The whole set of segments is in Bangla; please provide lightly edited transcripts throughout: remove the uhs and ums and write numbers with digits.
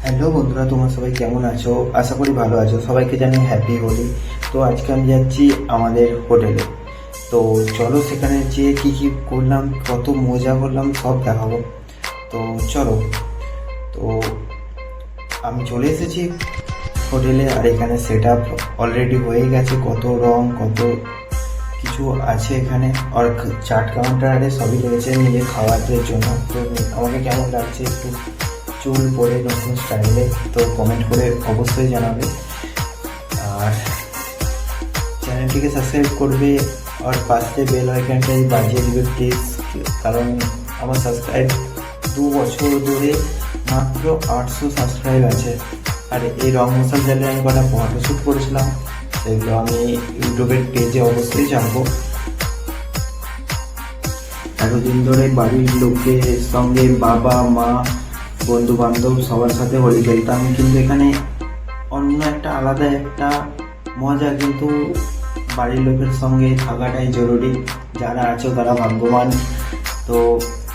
হ্যালো বন্ধুরা, তোমরা সবাই কেমন আছো? আশা করি ভালো আছো। সবাইকে জানি হ্যাপি হোলি। তো আজকে আমি যাচ্ছি আমাদের হোটেলে। তো চলো সেখানে যেয়ে কী কী করলাম, কত মজা করলাম সব দেখাবো। তো চলো। তো আমি চলে এসেছি হোটেলে, আর এখানে সেট আপ অলরেডি হয়ে গেছে। কত রং, কত কিছু আছে এখানে। আর চাট কাউন্টারে সবই রয়েছে নিজে খাওয়ার জন্য। তো আমাকে কেমন লাগছে একটু চুল পরে নতুন স্টাইলে, তো কমেন্ট করে অবশ্যই জানাবে। আর চ্যানেলটিকে সাবস্ক্রাইব করবে, আর পাশে বেল আইকনটাই বাজিয়ে দেবে প্লিজ। কারণ আমার সাবস্ক্রাইব 2 বছর ধরে মাত্র 800 সাবস্ক্রাইব আছে। আর এই রং মশাল জালে আমি কটা ফটোশ্যুট করেছিলাম, সেগুলো আমি ইউটিউবের পেজে অবশ্যই ছাড়বো। এতদিন ধরে বাড়ির লোকের সঙ্গে, বাবা মা বন্ধু বান্ধব সবার সাথে হোলি খেলতাম, কিন্তু এখানে অন্য একটা আলাদা একটা মজা। কিন্তু বাড়ির লোকের সঙ্গে থাকাটাই জরুরি। যারা আছো তারা ভাগ্যবান। তো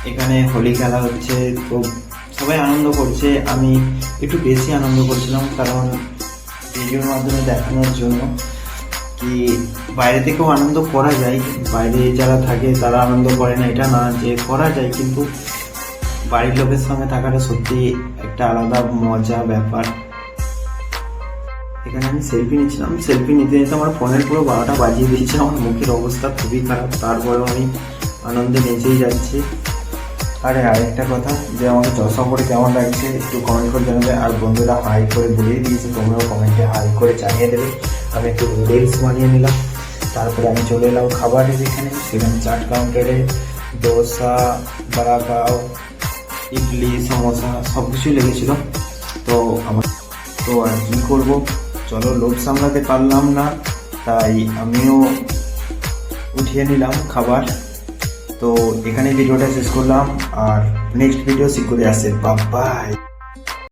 এখানে হোলি খেলা হচ্ছে, তো সবাই আনন্দ করছে। আমি একটু বেশি আনন্দ করছিলাম, কারণ ভিডিওর মাধ্যমে দেখানোর জন্য কি বাইরে থেকেও আনন্দ করা যায়। বাইরে যারা থাকে তারা আনন্দ করে না, এটা না যে করা যায়, কিন্তু বাড়ির লোকের সঙ্গে থাকাটা সত্যি একটা আলাদা মজা ব্যাপার। এখানে আমি সেলফি নিচ্ছিলাম, সেলফি নিতে নিতে আমার ফোনের পুরো 12টা বাজিয়ে দিয়েছে। আমার মুখের অবস্থা খুবই খারাপ, তারপরেও আমি আনন্দে নেচেই যাচ্ছি। আরে আরেকটা কথা, যে আমাকে চশমা পরে কেমন লাগছে একটু কমেন্ট করে জানাবে। আর বন্ধুরা হাই করে বলেই দিয়েছে, তোমরাও কমেন্টে হাই করে জানিয়ে দেবে। আমি একটু রিলস বানিয়ে নিলাম, তারপরে আমি চলে এলাম খাবারের এখানে। সেখানে চাট কাউন্টারে দোসা, বড়া পাও, ইডলি, সমোসা সব কিছুই লেগেছিল। তো আর কী করবো, চলো লোভ সামলাতে পারলাম না, তাই আমিও উঠিয়ে নিলাম খাবার। তো এখানে ভিডিওটা শেষ করলাম, আর নেক্সট ভিডিও শীঘ্রই আসে। Bye bye.